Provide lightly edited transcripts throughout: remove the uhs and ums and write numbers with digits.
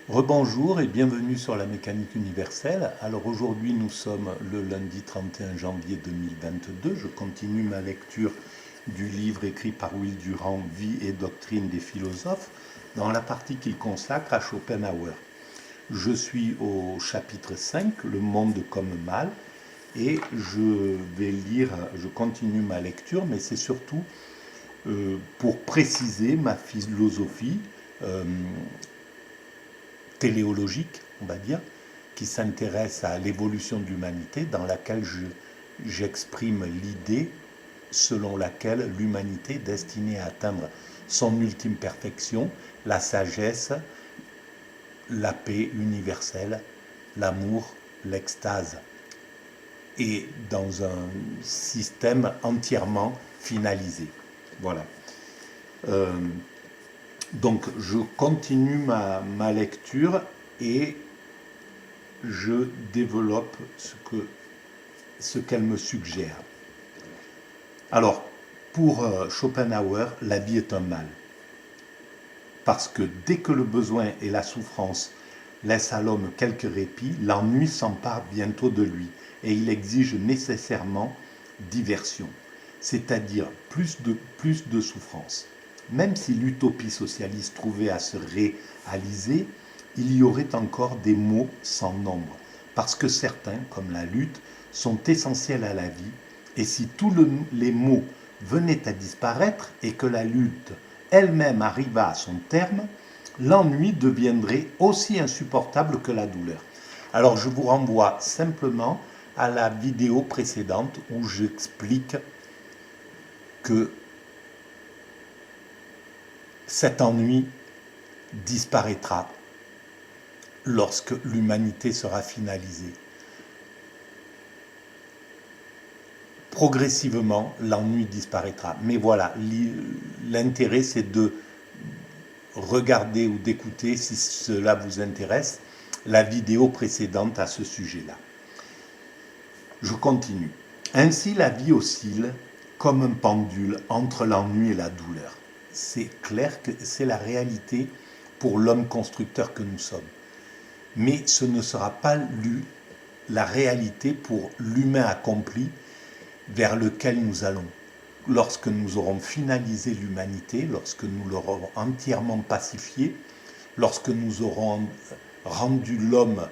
Rebonjour et bienvenue sur la mécanique universelle. Alors aujourd'hui nous sommes le lundi 31 janvier 2022. Je continue ma lecture du livre écrit par Will Durant, Vie et doctrine des philosophes, dans la partie qu'il consacre à Schopenhauer. Je suis au chapitre 5, Le monde comme mal, et je continue ma lecture, mais c'est surtout pour préciser ma philosophie téléologique, on va dire, qui s'intéresse à l'évolution de l'humanité, dans laquelle j'exprime l'idée selon laquelle l'humanité est destinée à atteindre son ultime perfection, la sagesse, la paix universelle, l'amour, l'extase, et dans un système entièrement finalisé. Voilà. Euh, donc je continue ma lecture et je développe ce qu'elle me suggère. Alors, pour Schopenhauer, la vie est un mal. Parce que dès que le besoin et la souffrance laissent à l'homme quelque répit, l'ennui s'empare bientôt de lui et il exige nécessairement diversion, c'est-à-dire plus de souffrance. Même si l'utopie socialiste trouvait à se réaliser, il y aurait encore des maux sans nombre, parce que certains, comme la lutte, sont essentiels à la vie, et si tous les maux venaient à disparaître et que la lutte elle-même arriva à son terme, l'ennui deviendrait aussi insupportable que la douleur. Alors je vous renvoie simplement à la vidéo précédente où j'explique que cet ennui disparaîtra lorsque l'humanité sera finalisée. Progressivement, l'ennui disparaîtra. Mais voilà, l'intérêt, c'est de regarder ou d'écouter, si cela vous intéresse, la vidéo précédente à ce sujet-là. Je continue. Ainsi, la vie oscille comme un pendule entre l'ennui et la douleur. C'est clair que c'est la réalité pour l'homme constructeur que nous sommes. Mais ce ne sera pas la réalité pour l'humain accompli vers lequel nous allons. Lorsque nous aurons finalisé l'humanité, lorsque nous l'aurons entièrement pacifié, lorsque nous aurons rendu l'homme,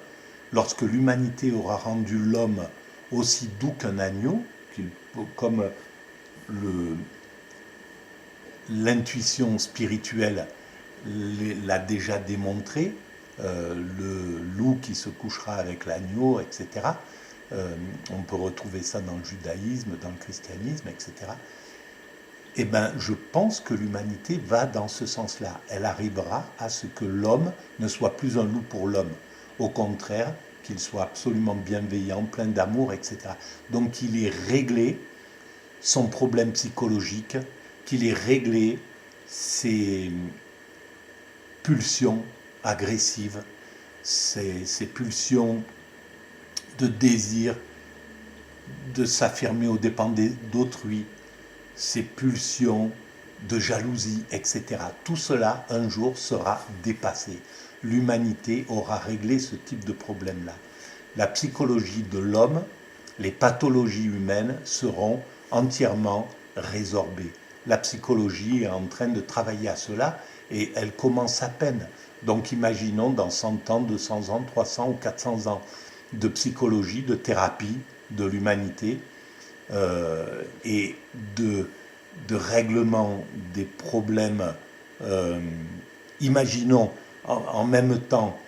lorsque l'humanité aura rendu l'homme aussi doux qu'un agneau, comme l'intuition spirituelle l'a déjà démontré, le loup qui se couchera avec l'agneau, etc. On peut retrouver ça dans le judaïsme, dans le christianisme, etc. Eh bien, je pense que l'humanité va dans ce sens-là. Elle arrivera à ce que l'homme ne soit plus un loup pour l'homme. Au contraire, qu'il soit absolument bienveillant, plein d'amour, etc. Donc qu'il ait réglé son problème psychologique, qu'il ait réglé ses pulsions agressives, ses pulsions de désir de s'affirmer aux dépens d'autrui, ses pulsions de jalousie, etc. Tout cela, un jour, sera dépassé. L'humanité aura réglé ce type de problème-là. La psychologie de l'homme, les pathologies humaines seront entièrement résorbées. La psychologie est en train de travailler à cela et elle commence à peine. Donc imaginons dans 100 ans, 200 ans, 300 ou 400 ans de psychologie, de thérapie de l'humanité et de règlement des problèmes. Imaginons en même temps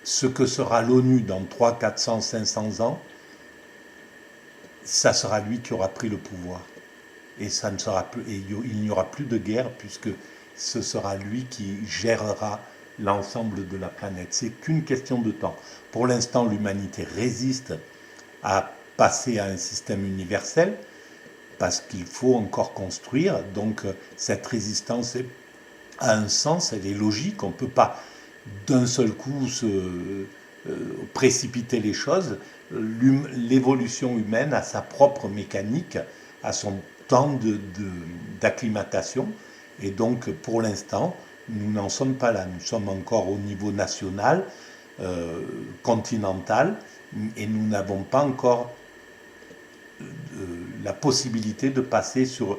ce que sera l'ONU dans 300, 400, 500 ans, ça sera lui qui aura pris le pouvoir. Et, ça ne sera plus, et il n'y aura plus de guerre puisque ce sera lui qui gérera l'ensemble de la planète. C'est qu'une question de temps. Pour l'instant, l'humanité résiste à passer à un système universel parce qu'il faut encore construire. Donc cette résistance a un sens, elle est logique. On ne peut pas d'un seul coup précipiter les choses. L'évolution humaine a sa propre mécanique, a son temps d'acclimatation. Et donc, pour l'instant, nous n'en sommes pas là. Nous sommes encore au niveau national, continental, et nous n'avons pas encore la possibilité de passer sur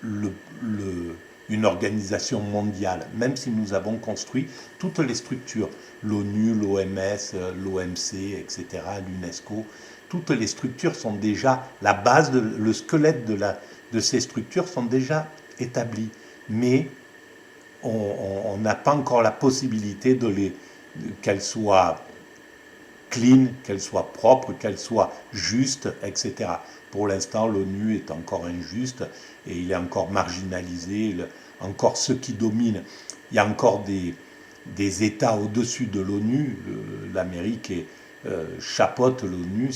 une organisation mondiale, même si nous avons construit toutes les structures, l'ONU, l'OMS, l'OMC, etc., l'UNESCO, toutes les structures sont déjà, la base, le squelette de ces structures sont déjà établis. Mais on n'a pas encore la possibilité qu'elles soient clean, qu'elles soient propres, qu'elles soient justes, etc. Pour l'instant, l'ONU est encore injuste et il est encore marginalisé, encore ceux qui dominent. Il y a encore des États au-dessus de l'ONU. L'Amérique chapeaute l'ONU.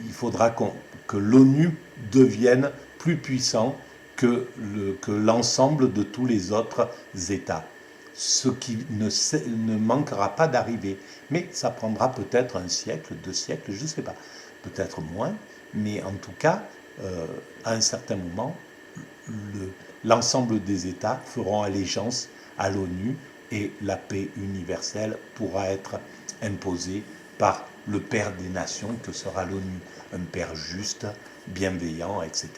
Il faudra que l'ONU devienne plus puissant que l'ensemble de tous les autres États. Ce qui ne manquera pas d'arriver. Mais ça prendra peut-être un siècle, 2 siècles, je ne sais pas, peut-être moins. Mais en tout cas, à un certain moment, l'ensemble des États feront allégeance à l'ONU et la paix universelle pourra être imposée par le Père des nations que sera l'ONU, un Père juste, bienveillant, etc.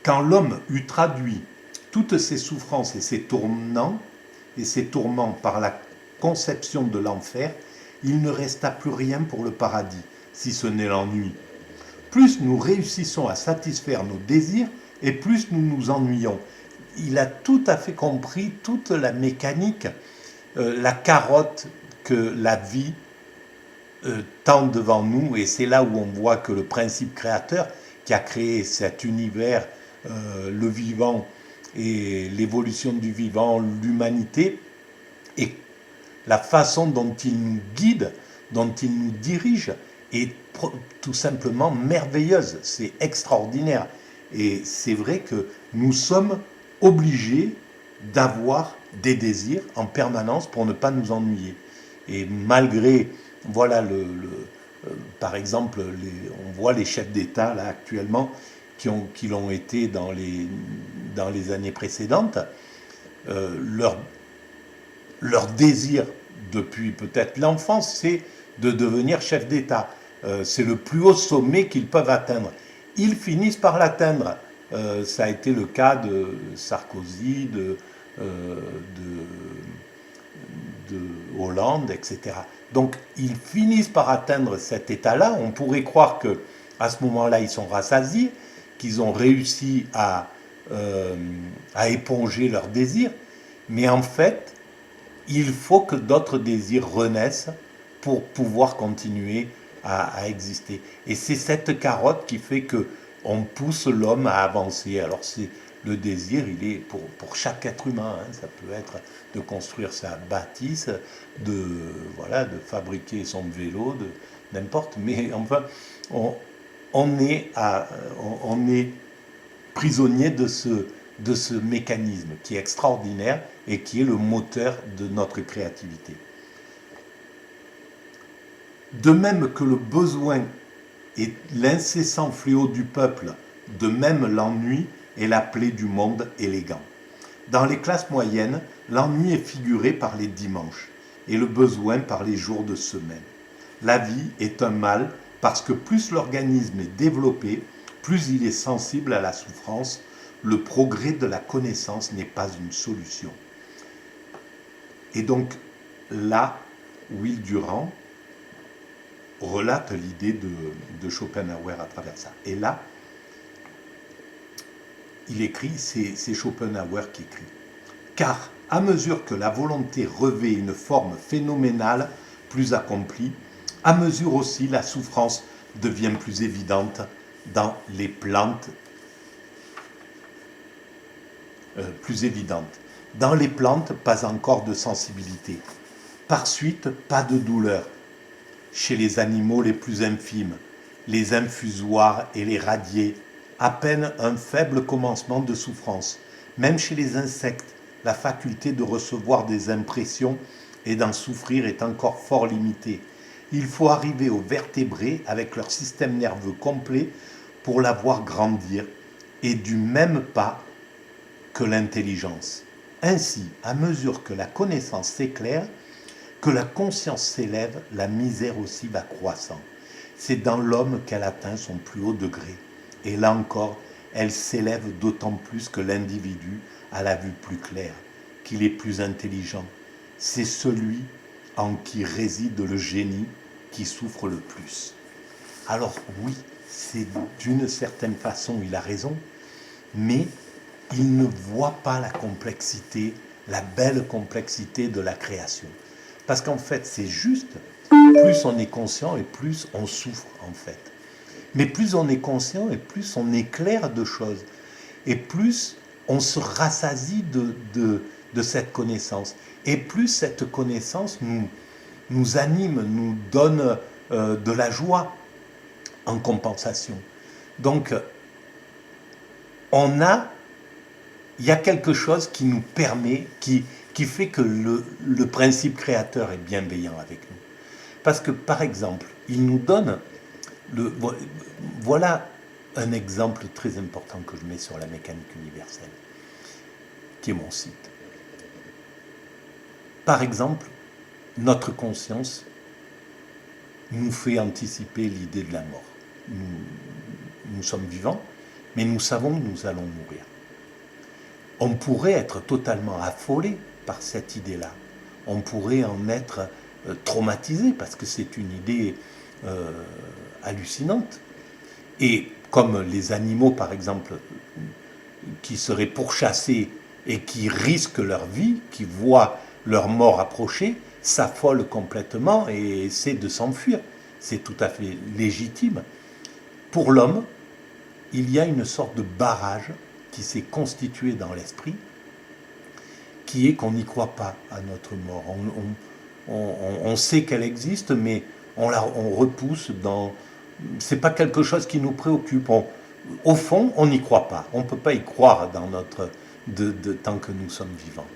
Quand l'homme eut traduit toutes ses souffrances et ses tourments par la conception de l'enfer, il ne resta plus rien pour le paradis, si ce n'est l'ennui. Plus nous réussissons à satisfaire nos désirs, et plus nous nous ennuyons. Il a tout à fait compris toute la mécanique, la carotte que la vie tend devant nous, et c'est là où on voit que le principe créateur, qui a créé cet univers, le vivant et l'évolution du vivant, l'humanité, et la façon dont il nous guide, dont il nous dirige, est tout simplement merveilleuse, c'est extraordinaire. Et c'est vrai que nous sommes obligés d'avoir des désirs en permanence pour ne pas nous ennuyer. Et malgré, voilà, par exemple, on voit les chefs d'État là actuellement qui l'ont été dans les années précédentes, leur désir depuis peut-être l'enfance, c'est de devenir chef d'État. C'est le plus haut sommet qu'ils peuvent atteindre. Ils finissent par l'atteindre. Ça a été le cas de Sarkozy, de Hollande, etc. Donc ils finissent par atteindre cet état-là. On pourrait croire qu'à ce moment-là, ils sont rassasiés, qu'ils ont réussi à éponger leurs désirs. Mais en fait, il faut que d'autres désirs renaissent pour pouvoir continuer à exister. Et c'est cette carotte qui fait qu'on pousse l'homme à avancer. Alors c'est le désir, il est pour chaque être humain. Hein, ça peut être de construire sa bâtisse, de fabriquer son vélo, n'importe. Mais enfin, on est prisonnier de ce mécanisme qui est extraordinaire et qui est le moteur de notre créativité. De même que le besoin est l'incessant fléau du peuple, de même l'ennui est la plaie du monde élégant. Dans les classes moyennes, l'ennui est figuré par les dimanches et le besoin par les jours de semaine. La vie est un mal parce que plus l'organisme est développé, plus il est sensible à la souffrance. Le progrès de la connaissance n'est pas une solution. Et donc là, Will Durant relate l'idée de Schopenhauer à travers ça. Et là, il écrit, c'est Schopenhauer qui écrit. Car à mesure que la volonté revêt une forme phénoménale plus accomplie, à mesure aussi la souffrance devient plus évidente dans les plantes, plus évidente. Dans les plantes, pas encore de sensibilité. Par suite, pas de douleur. Chez les animaux les plus infimes, les infusoires et les radiés, à peine un faible commencement de souffrance. Même chez les insectes, la faculté de recevoir des impressions et d'en souffrir est encore fort limitée. Il faut arriver aux vertébrés avec leur système nerveux complet pour la voir grandir. Et du même pas, que l'intelligence. Ainsi, à mesure que la connaissance s'éclaire, que la conscience s'élève, la misère aussi va croissant. C'est dans l'homme qu'elle atteint son plus haut degré. Et là encore, elle s'élève d'autant plus que l'individu a la vue plus claire, qu'il est plus intelligent. C'est celui en qui réside le génie qui souffre le plus. Alors oui, c'est d'une certaine façon, il a raison, mais il ne voit pas la complexité, la belle complexité de la création. Parce qu'en fait, c'est juste, plus on est conscient et plus on souffre en fait. Mais plus on est conscient et plus on est clair de choses. Et plus on se rassasie de cette connaissance. Et plus cette connaissance nous anime, nous donne de la joie en compensation. Donc, il y a quelque chose qui nous permet, qui fait que le principe créateur est bienveillant avec nous. Parce que, par exemple, il nous donne, voilà un exemple très important que je mets sur la mécanique universelle, qui est mon site. Par exemple, notre conscience nous fait anticiper l'idée de la mort. Nous sommes vivants, mais nous savons que nous allons mourir. On pourrait être totalement affolé par cette idée-là. On pourrait en être traumatisé parce que c'est une idée hallucinante. Et comme les animaux, par exemple, qui seraient pourchassés et qui risquent leur vie, qui voient leur mort approcher, s'affolent complètement et essaient de s'enfuir. C'est tout à fait légitime. Pour l'homme, il y a une sorte de barrage qui s'est constitué dans l'esprit, qui est qu'on n'y croit pas à notre mort. On sait qu'elle existe, mais on repousse dans... C'est pas quelque chose qui nous préoccupe. Au fond, on n'y croit pas. On ne peut pas y croire dans notre... tant que nous sommes vivants.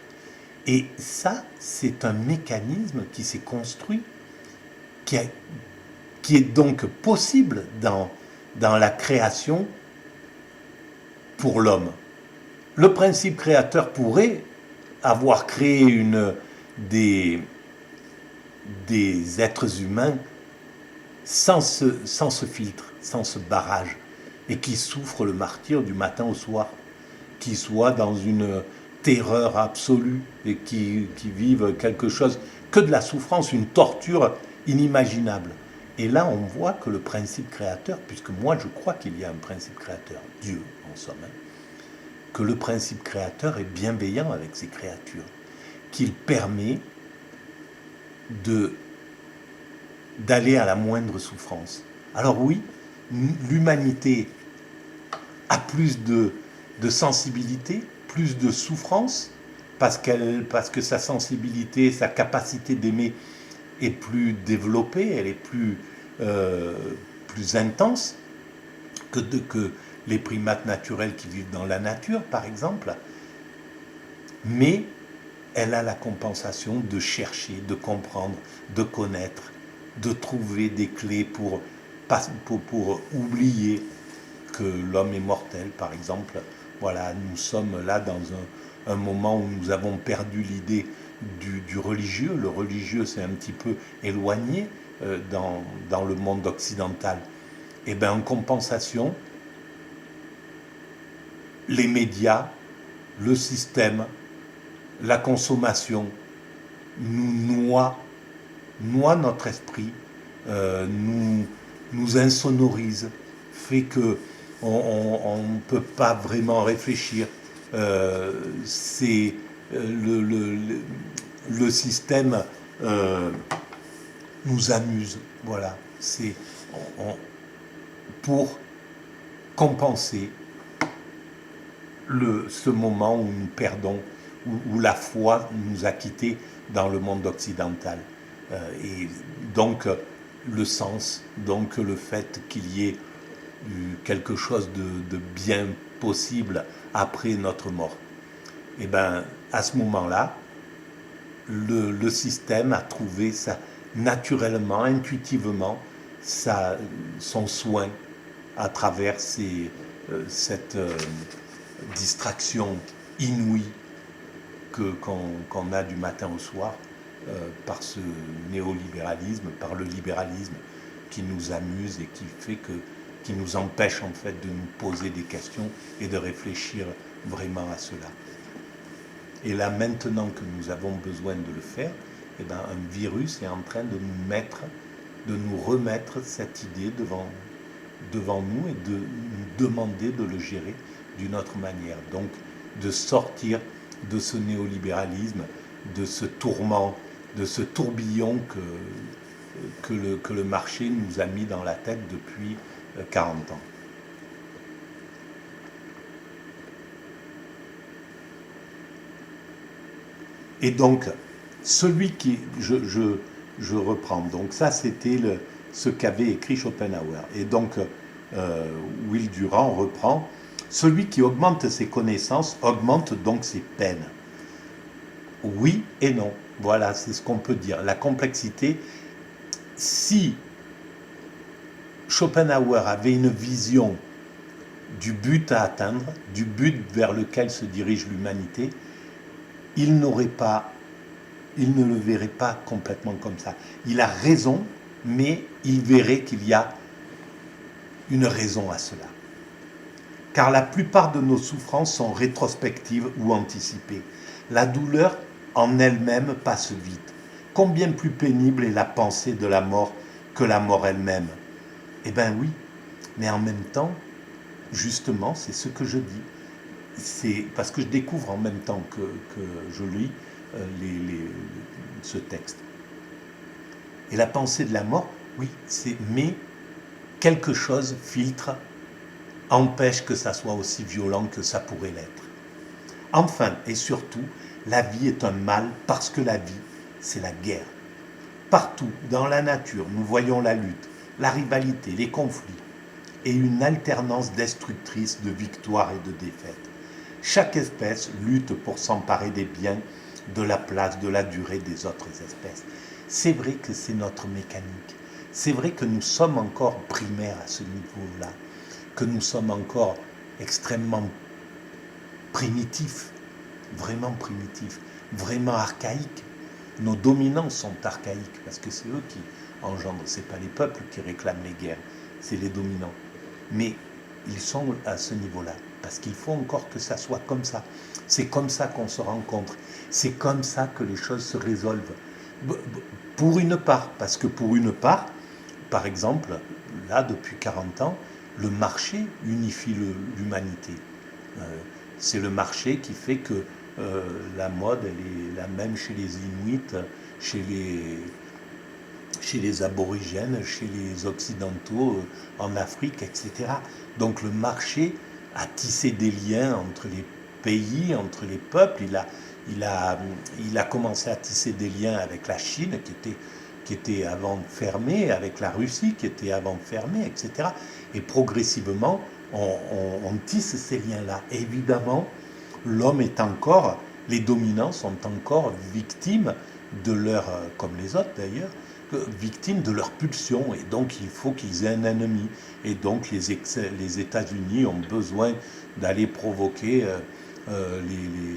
Et ça, c'est un mécanisme qui s'est construit, qui est donc possible dans la création pour l'homme. Le principe créateur pourrait avoir créé des êtres humains sans ce filtre, sans ce barrage, et qui souffrent le martyre du matin au soir, qui soient dans une terreur absolue et qui vivent quelque chose que de la souffrance, une torture inimaginable. Et là, on voit que le principe créateur, puisque moi je crois qu'il y a un principe créateur, Dieu en somme, que le principe créateur est bienveillant avec ses créatures, qu'il permet d'aller à la moindre souffrance. Alors oui, l'humanité a plus de sensibilité, plus de souffrance, parce que sa sensibilité, sa capacité d'aimer est plus développée, elle est plus intense que les primates naturels qui vivent dans la nature, par exemple. Mais elle a la compensation de chercher, de comprendre, de connaître, de trouver des clés pour oublier que l'homme est mortel, par exemple. Voilà, nous sommes là dans un moment où nous avons perdu l'idée du religieux. Le religieux s'est un petit peu éloigné dans le monde occidental. Et bien, en compensation, les médias, le système, la consommation nous noie notre esprit, nous insonorise, fait que on ne peut pas vraiment réfléchir. C'est le système nous amuse. Voilà, c'est pour compenser ce moment où nous perdons, où la foi nous a quittés dans le monde occidental. Et donc le sens, donc le fait qu'il y ait quelque chose de bien possible après notre mort. Et bien, à ce moment-là, le système a trouvé ça naturellement, intuitivement, son soin à travers cette distraction inouïe qu'on a du matin au soir par ce néolibéralisme, par le libéralisme qui nous amuse et qui nous empêche en fait de nous poser des questions et de réfléchir vraiment à cela. Et là, maintenant que nous avons besoin de le faire, eh ben, un virus est en train de nous remettre cette idée devant nous et de nous demander de le gérer d'une autre manière. Donc, de sortir de ce néolibéralisme, de ce tourment, de ce tourbillon que le marché nous a mis dans la tête depuis 40 ans. Et donc, celui qui... Je reprends. Donc ça, c'était ce qu'avait écrit Schopenhauer. Et donc, Will Durant reprend, celui qui augmente ses connaissances augmente donc ses peines. Oui et non. Voilà, c'est ce qu'on peut dire. La complexité, si Schopenhauer avait une vision du but à atteindre, du but vers lequel se dirige l'humanité, il ne le verrait pas complètement comme ça. Il a raison, mais il verrait qu'il y a une raison à cela. Car la plupart de nos souffrances sont rétrospectives ou anticipées. La douleur en elle-même passe vite. Combien plus pénible est la pensée de la mort que la mort elle-même? Eh bien oui, mais en même temps, justement, c'est ce que je dis. C'est parce que je découvre en même temps que je lis ce texte. Et la pensée de la mort, oui, mais quelque chose filtre, empêche que ça soit aussi violent que ça pourrait l'être. Enfin et surtout, la vie est un mal parce que la vie, c'est la guerre. Partout, dans la nature, nous voyons la lutte, la rivalité, les conflits et une alternance destructrice de victoires et de défaites. Chaque espèce lutte pour s'emparer des biens, de la place, de la durée des autres espèces. C'est vrai que c'est notre mécanique. C'est vrai que nous sommes encore primaires à ce niveau-là, que nous sommes encore extrêmement primitifs, vraiment archaïques. Nos dominants sont archaïques, parce que c'est eux qui engendrent, ce n'est pas les peuples qui réclament les guerres, c'est les dominants. Mais ils sont à ce niveau-là, parce qu'il faut encore que ça soit comme ça. C'est comme ça qu'on se rencontre, c'est comme ça que les choses se résolvent. Pour une part, parce que pour une part, par exemple, là, depuis 40 ans, le marché unifie l'humanité. C'est le marché qui fait que la mode, elle est la même chez les Inuits, chez les aborigènes, chez les occidentaux, en Afrique, etc. Donc le marché a tissé des liens entre les pays, entre les peuples. Il a commencé à tisser des liens avec la Chine, qui était avant fermée, avec la Russie, qui était avant fermée, etc. Et progressivement, on tisse ces liens-là. Et évidemment, l'homme est encore, les dominants sont encore victimes de leur, comme les autres d'ailleurs, victimes de leur pulsion. Et donc, il faut qu'ils aient un ennemi. Et donc, les États-Unis ont besoin d'aller provoquer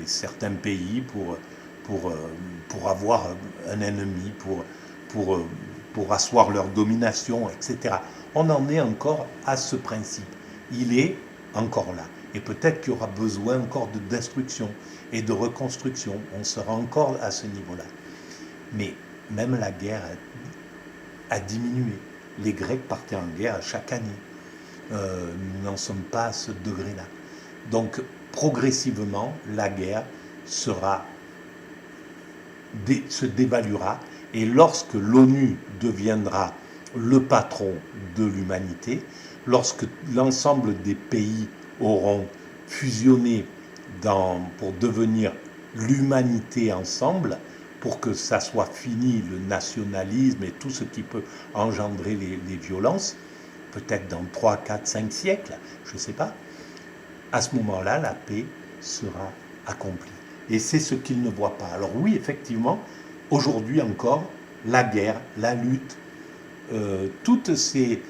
certains pays pour avoir un ennemi, pour asseoir leur domination, etc. On en est encore à ce principe. Il est encore là. Et peut-être qu'il y aura besoin encore de destruction et de reconstruction. On sera encore à ce niveau-là. Mais même la guerre a diminué. Les Grecs partaient en guerre chaque année. Nous n'en sommes pas à ce degré-là. Donc, progressivement, la guerre se dévaluera. Et lorsque l'ONU deviendra le patron de l'humanité, lorsque l'ensemble des pays auront fusionné pour devenir l'humanité ensemble, pour que ça soit fini, le nationalisme et tout ce qui peut engendrer les violences, peut-être dans 3, 4, 5 siècles, je ne sais pas, à ce moment-là, la paix sera accomplie. Et c'est ce qu'ils ne voient pas. Alors oui, effectivement, aujourd'hui encore, la guerre, la lutte, toutes ces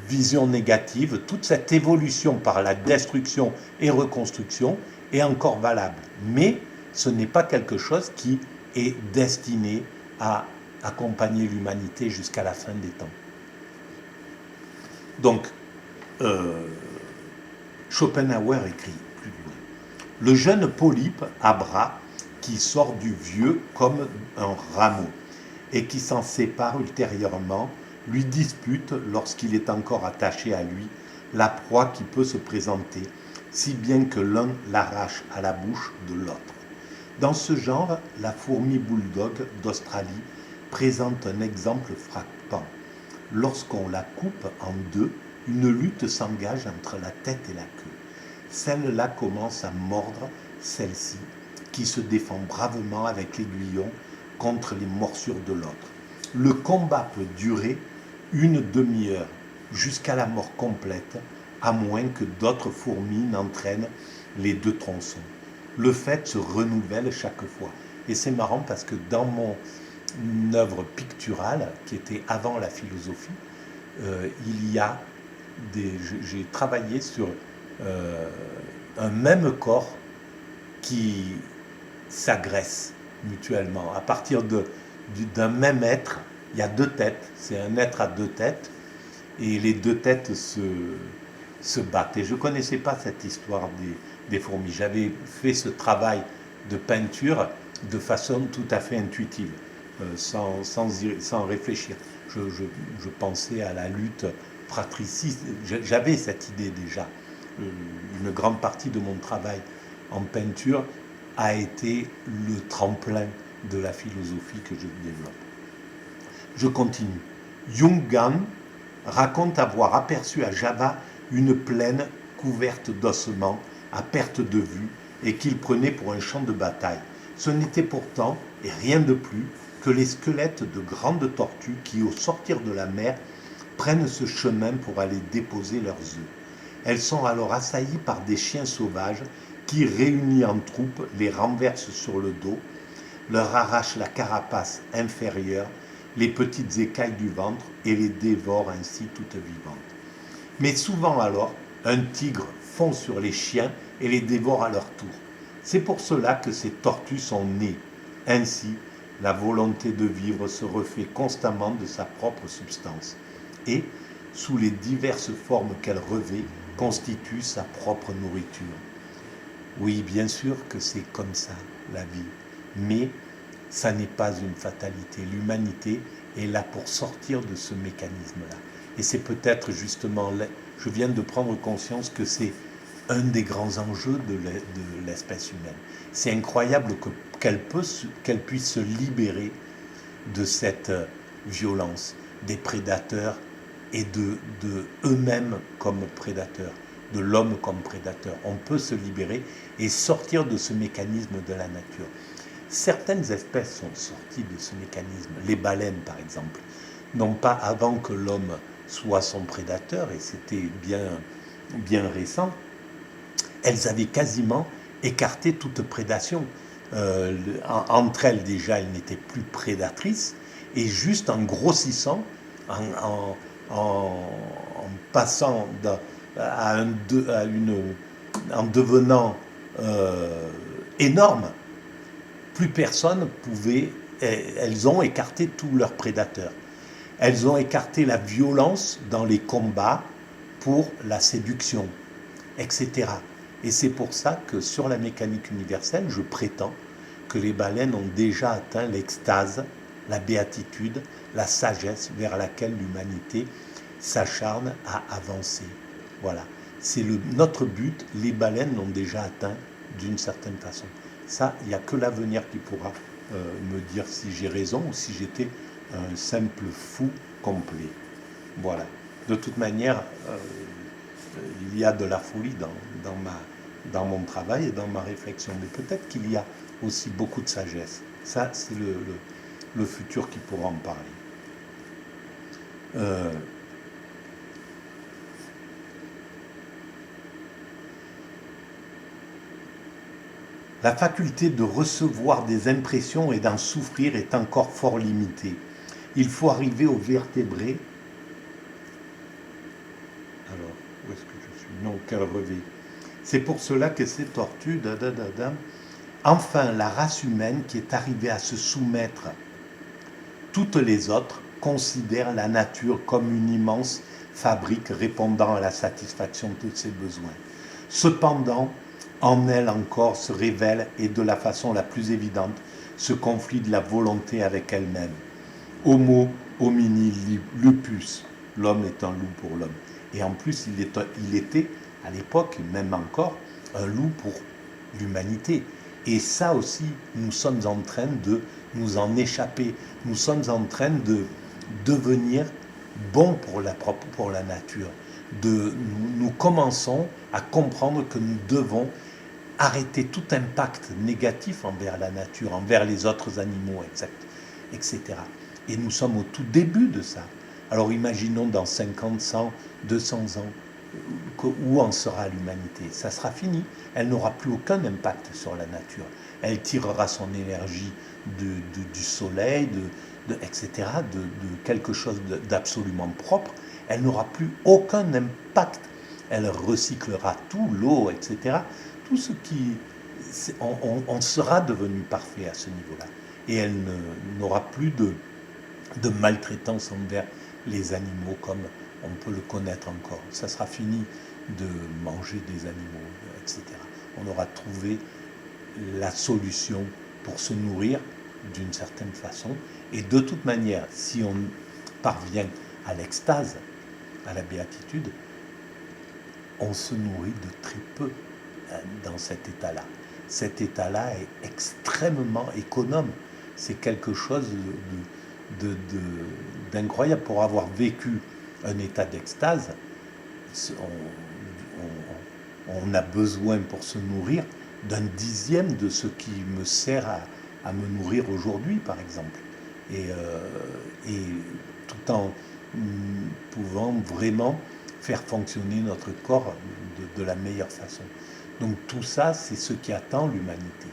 visions négatives, toute cette évolution par la destruction et reconstruction est encore valable. Mais ce n'est pas quelque chose qui est destiné à accompagner l'humanité jusqu'à la fin des temps. Donc, Schopenhauer écrit plus loin. Le jeune polype à bras qui sort du vieux comme un rameau et qui s'en sépare ultérieurement lui dispute, lorsqu'il est encore attaché à lui, la proie qui peut se présenter, si bien que l'un l'arrache à la bouche de l'autre. Dans ce genre, la fourmi bulldog d'Australie présente un exemple frappant. Lorsqu'on la coupe en deux, une lutte s'engage entre la tête et la queue. Celle-là commence à mordre celle-ci, qui se défend bravement avec l'aiguillon contre les morsures de l'autre. Le combat peut durer une demi-heure, jusqu'à la mort complète, à moins que d'autres fourmis n'entraînent les deux tronçons. Le fait se renouvelle chaque fois. Et c'est marrant parce que dans mon œuvre picturale, qui était avant la philosophie, il y a j'ai travaillé sur un même corps qui s'agressent mutuellement. À partir d'un même être, il y a deux têtes, c'est un être à deux têtes, et les deux têtes se battent. Et je ne connaissais pas cette histoire des fourmis. J'avais fait ce travail de peinture de façon tout à fait intuitive, sans réfléchir. Je pensais à la lutte fratricide. J'avais cette idée déjà. Une grande partie de mon travail en peinture a été le tremplin de la philosophie que je développe. Je continue. Jungan raconte avoir aperçu à Java une plaine couverte d'ossements à perte de vue et qu'il prenait pour un champ de bataille. Ce n'était pourtant, et rien de plus, que les squelettes de grandes tortues qui, au sortir de la mer, prennent ce chemin pour aller déposer leurs œufs. Elles sont alors assaillies par des chiens sauvages qui, réunis en troupe, les renversent sur le dos, leur arrachent la carapace inférieure, les petites écailles du ventre et les dévorent ainsi toutes vivantes. Mais souvent alors, un tigre fond sur les chiens et les dévore à leur tour. C'est pour cela que ces tortues sont nées. Ainsi, la volonté de vivre se refait constamment de sa propre substance et, sous les diverses formes qu'elle revêt, constitue sa propre nourriture. Oui, bien sûr que c'est comme ça, la vie, mais ça n'est pas une fatalité. L'humanité est là pour sortir de ce mécanisme-là. Et c'est peut-être justement, je viens de prendre conscience que c'est un des grands enjeux de l'espèce humaine. C'est incroyable qu'elle puisse se libérer de cette violence des prédateurs et de eux-mêmes comme prédateurs, de l'homme comme prédateur. On peut se libérer et sortir de ce mécanisme de la nature. Certaines espèces sont sorties de ce mécanisme. Les baleines, par exemple, non pas avant que l'homme soit son prédateur, et c'était bien récent, elles avaient quasiment écarté toute prédation. Entre elles, déjà, elles n'étaient plus prédatrices, et juste en grossissant, en passant en devenant énormes, plus personne pouvait. Elles ont écarté tous leurs prédateurs. Elles ont écarté la violence dans les combats pour la séduction, etc. Et c'est pour ça que sur la mécanique universelle, je prétends que les baleines ont déjà atteint l'extase, la béatitude, la sagesse vers laquelle l'humanité s'acharne à avancer. Voilà. C'est notre but. Les baleines l'ont déjà atteint d'une certaine façon. Ça, il n'y a que l'avenir qui pourra me dire si j'ai raison ou si j'étais un simple fou complet. Voilà. De toute manière, il y a de la folie dans mon travail et dans ma réflexion. Mais peut-être qu'il y a aussi beaucoup de sagesse. Ça, c'est le futur qui pourra en parler. La faculté de recevoir des impressions et d'en souffrir est encore fort limitée. Il faut arriver aux vertébrés. Alors, où est-ce que je suis? Non, quel revêt. C'est pour cela que ces tortues, enfin la race humaine qui est arrivée à se soumettre, toutes les autres considèrent la nature comme une immense fabrique répondant à la satisfaction de ses besoins. Cependant, en elle encore se révèle, et de la façon la plus évidente, ce conflit de la volonté avec elle-même. Homo homini lupus, l'homme est un loup pour l'homme. Et en plus, il était, à l'époque, même encore, un loup pour l'humanité. Et ça aussi, nous sommes en train de nous en échapper. Nous sommes en train de devenir bons pour la nature. Nous commençons à comprendre que nous devons arrêter tout impact négatif envers la nature, envers les autres animaux, etc. Et nous sommes au tout début de ça. Alors imaginons dans 50, 100, 200 ans, où en sera l'humanité? Ça sera fini. Elle n'aura plus aucun impact sur la nature. Elle tirera son énergie du soleil, etc., de quelque chose d'absolument propre. Elle n'aura plus aucun impact. Elle recyclera tout, l'eau, etc. Tout ce qui... On sera devenu parfait à ce niveau-là. Et elle n'aura plus de maltraitance envers les animaux comme on peut le connaître encore. Ça sera fini de manger des animaux, etc. On aura trouvé la solution pour se nourrir d'une certaine façon. Et de toute manière, si on parvient à l'extase, à la béatitude, on se nourrit de très peu dans cet état-là. Cet état-là est extrêmement économe. C'est quelque chose d'incroyable. Pour avoir vécu un état d'extase, on a besoin pour se nourrir d'un dixième de ce qui me sert à me nourrir aujourd'hui, par exemple. Et tout en pouvant vraiment faire fonctionner notre corps de la meilleure façon. Donc tout ça, c'est ce qui attend l'humanité.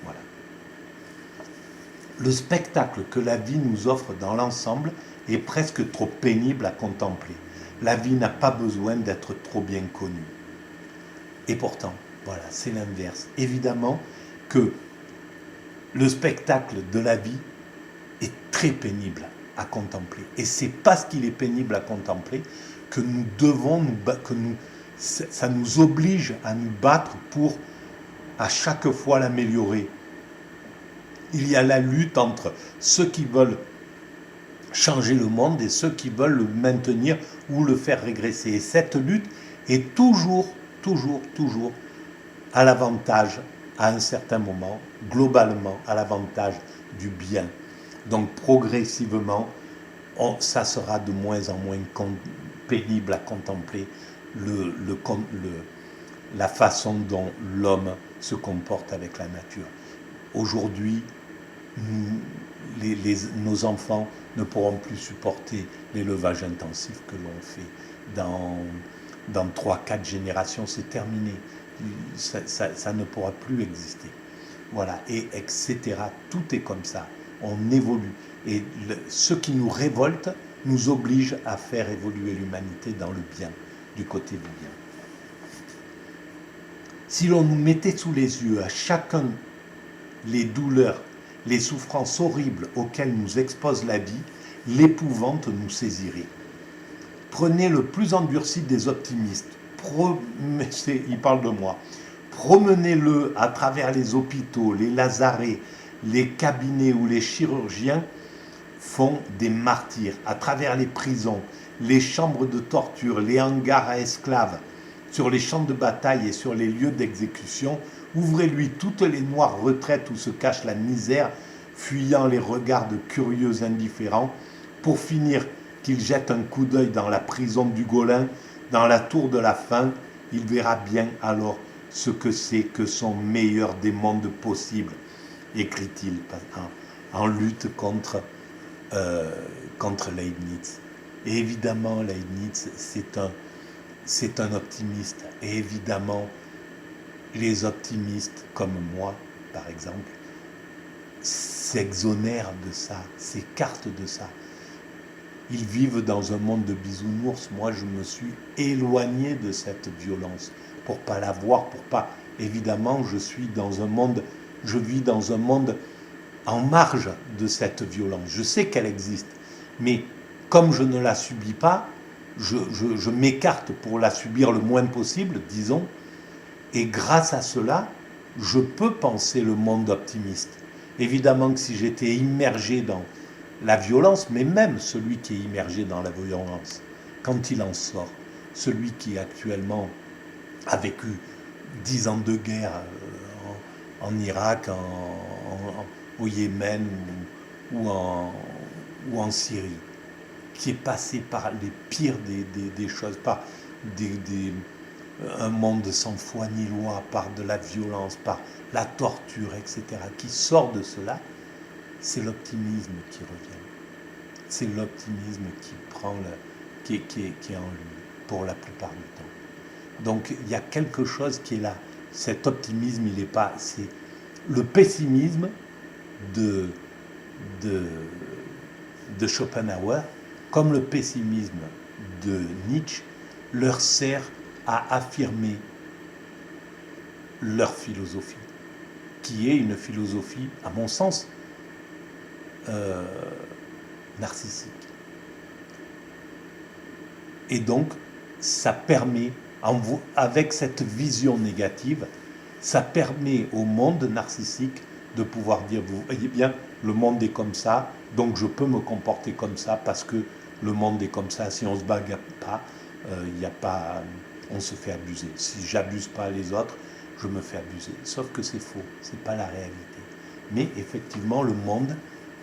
Voilà. Le spectacle que la vie nous offre dans l'ensemble est presque trop pénible à contempler. La vie n'a pas besoin d'être trop bien connue. Et pourtant, voilà, c'est l'inverse. Évidemment que le spectacle de la vie est très pénible à contempler. Et c'est parce qu'il est pénible à contempler que nous devons ça nous oblige à nous battre pour à chaque fois l'améliorer. Il y a la lutte entre ceux qui veulent changer le monde et ceux qui veulent le maintenir ou le faire régresser. Et cette lutte est toujours à l'avantage, à un certain moment, globalement, à l'avantage du bien. Donc progressivement, ça sera de moins en moins pénible à contempler la façon dont l'homme se comporte avec la nature. Aujourd'hui, nos enfants ne pourront plus supporter l'élevage intensif que l'on fait. Dans 3-4 générations, c'est terminé. Ça ne pourra plus exister. Voilà, et etc. Tout est comme ça. On évolue. Et ce qui nous révolte nous oblige à faire évoluer l'humanité dans le bien, du côté du bien. Si l'on nous mettait sous les yeux à chacun les douleurs, les souffrances horribles auxquelles nous expose la vie, l'épouvante nous saisirait. Prenez le plus endurci des optimistes, il parle de moi, promenez-le à travers les hôpitaux, les lazarets, les cabinets où les chirurgiens font des martyrs, à travers les prisons, les chambres de torture, les hangars à esclaves, sur les champs de bataille et sur les lieux d'exécution. Ouvrez-lui toutes les noires retraites où se cache la misère, fuyant les regards de curieux indifférents, pour finir qu'il jette un coup d'œil dans la prison du Golin, dans la tour de la faim. Il verra bien alors ce que c'est que son meilleur des mondes possibles, écrit-il en lutte contre Leibniz. Et évidemment, Leibniz, c'est un optimiste. Et évidemment, les optimistes comme moi, par exemple, s'exonèrent de ça, s'écartent de ça. Ils vivent dans un monde de bisounours. Moi, je me suis éloigné de cette violence pour pas la voir, pour pas... Évidemment, je vis dans un monde en marge de cette violence. Je sais qu'elle existe, mais comme je ne la subis pas, je m'écarte pour la subir le moins possible, disons, et grâce à cela, je peux penser le monde optimiste. Évidemment que si j'étais immergé dans la violence, mais même celui qui est immergé dans la violence, quand il en sort, celui qui actuellement a vécu 10 ans de guerre en Irak, au Yémen ou en Syrie, qui est passé par les pires des choses, par un monde sans foi ni loi, par de la violence, par la torture, etc., qui sort de cela, c'est l'optimisme qui revient. C'est l'optimisme qui prend qui est en lui, pour la plupart du temps. Donc il y a quelque chose qui est là. Cet optimisme, il n'est pas... C'est le pessimisme de Schopenhauer, comme le pessimisme de Nietzsche, leur sert à affirmer leur philosophie, qui est une philosophie, à mon sens, narcissique. Et donc, ça permet, avec cette vision négative, ça permet au monde narcissique de pouvoir dire, vous voyez bien, le monde est comme ça, donc je peux me comporter comme ça parce que le monde est comme ça. Si on ne se bagarre pas, on se fait abuser. Si j'abuse pas les autres, je me fais abuser. Sauf que c'est faux, c'est pas la réalité. Mais effectivement, le monde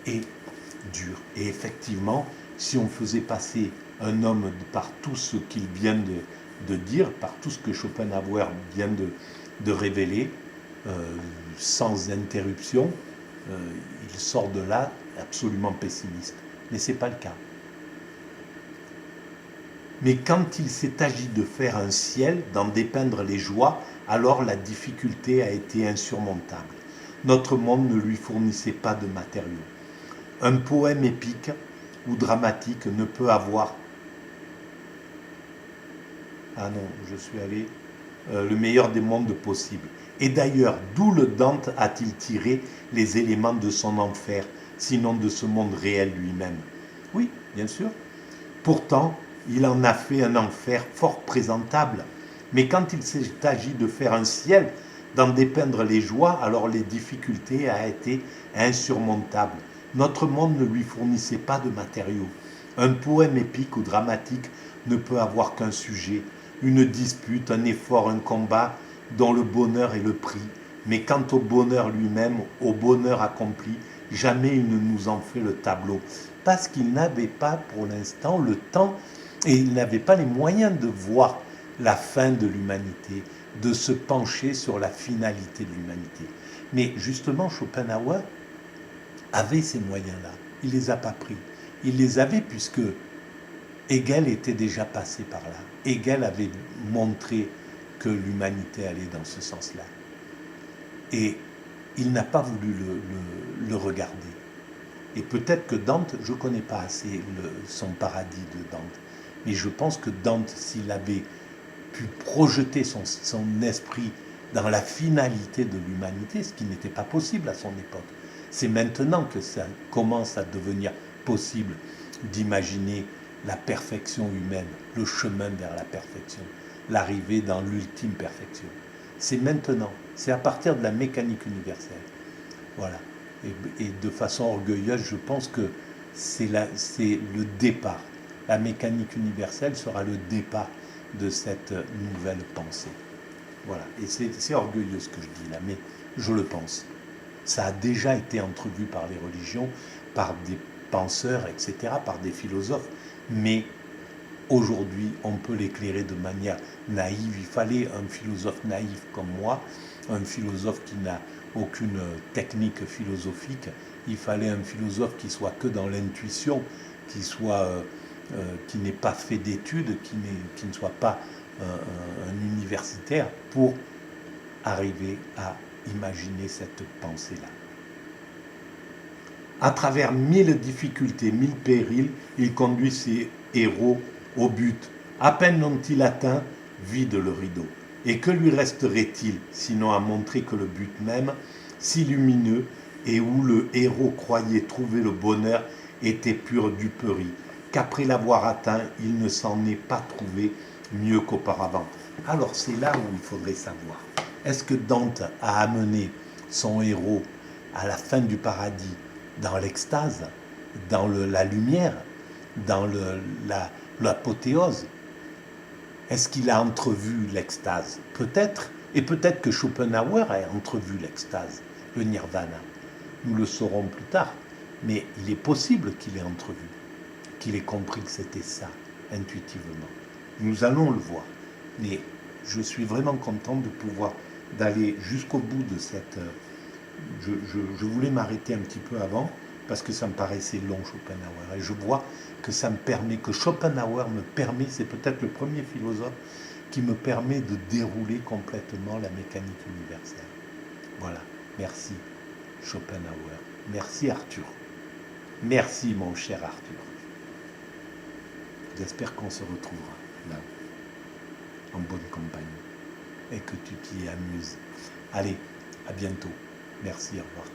est dur. Et effectivement, si on faisait passer un homme par tout ce qu'il vient de dire, par tout ce que Schopenhauer vient de révéler, sans interruption, il sort de là absolument pessimiste. Mais ce n'est pas le cas. Mais quand il s'est agi de faire un ciel, d'en dépeindre les joies, alors la difficulté a été insurmontable. Notre monde ne lui fournissait pas de matériaux. Un poème épique ou dramatique ne peut avoir... Ah non, je suis allé... le meilleur des mondes possibles. Et d'ailleurs, d'où le Dante a-t-il tiré les éléments de son enfer, sinon de ce monde réel lui-même? Oui, bien sûr. Pourtant, il en a fait un enfer fort présentable. Mais quand il s'est agi de faire un ciel, d'en dépeindre les joies, alors les difficultés ont été insurmontables. Notre monde ne lui fournissait pas de matériaux. Un poème épique ou dramatique ne peut avoir qu'un sujet, une dispute, un effort, un combat dont le bonheur est le prix. Mais quant au bonheur lui-même, au bonheur accompli, jamais il ne nous en fait le tableau. Parce qu'il n'avait pas pour l'instant le temps et il n'avait pas les moyens de voir la fin de l'humanité, de se pencher sur la finalité de l'humanité. Mais justement, Schopenhauer avait ces moyens-là. Il ne les a pas pris. Il les avait puisque Hegel était déjà passé par là. Hegel avait montré que l'humanité allait dans ce sens-là. Et il n'a pas voulu le regarder. Et peut-être que Dante, je ne connais pas assez son paradis de Dante, mais je pense que Dante, s'il avait pu projeter son esprit dans la finalité de l'humanité, ce qui n'était pas possible à son époque, c'est maintenant que ça commence à devenir possible d'imaginer la perfection humaine, le chemin vers la perfection, l'arrivée dans l'ultime perfection. C'est maintenant, c'est à partir de la mécanique universelle. Voilà. Et de façon orgueilleuse, je pense que c'est le départ. La mécanique universelle sera le départ de cette nouvelle pensée. Voilà. Et c'est orgueilleux ce que je dis là, mais je le pense. Ça a déjà été entrevu par les religions, par des penseurs, etc., par des philosophes, mais aujourd'hui, on peut l'éclairer de manière naïve. Il fallait un philosophe naïf comme moi, un philosophe qui n'a aucune technique philosophique. Il fallait un philosophe qui soit que dans l'intuition, qui n'ait pas fait d'études, qui ne soit pas un universitaire pour arriver à imaginer cette pensée-là. À travers 1000 difficultés, 1000 périls, il conduit ses héros au but. À peine l'ont-ils atteint, vide le rideau. Et que lui resterait-il sinon à montrer que le but même, si lumineux, et où le héros croyait trouver le bonheur, était pure duperie, qu'après l'avoir atteint, il ne s'en est pas trouvé mieux qu'auparavant. Alors c'est là où il faudrait savoir. Est-ce que Dante a amené son héros à la fin du paradis dans l'extase, dans la lumière, dans l'apothéose? Est-ce qu'il a entrevu l'extase? Peut-être, et peut-être que Schopenhauer a entrevu l'extase, le nirvana. Nous le saurons plus tard, mais il est possible qu'il ait entrevu, qu'il ait compris que c'était ça, intuitivement. Nous allons le voir, mais je suis vraiment content de pouvoir d'aller jusqu'au bout de cette... Je voulais m'arrêter un petit peu avant, parce que ça me paraissait long, Schopenhauer, et je vois que ça me permet, que Schopenhauer me permet, c'est peut-être le premier philosophe qui me permet de dérouler complètement la mécanique universelle. Voilà, merci Schopenhauer, merci Arthur, merci mon cher Arthur. J'espère qu'on se retrouvera là, en bonne compagnie, et que tu t'y amuses. Allez, à bientôt. Merci, au revoir.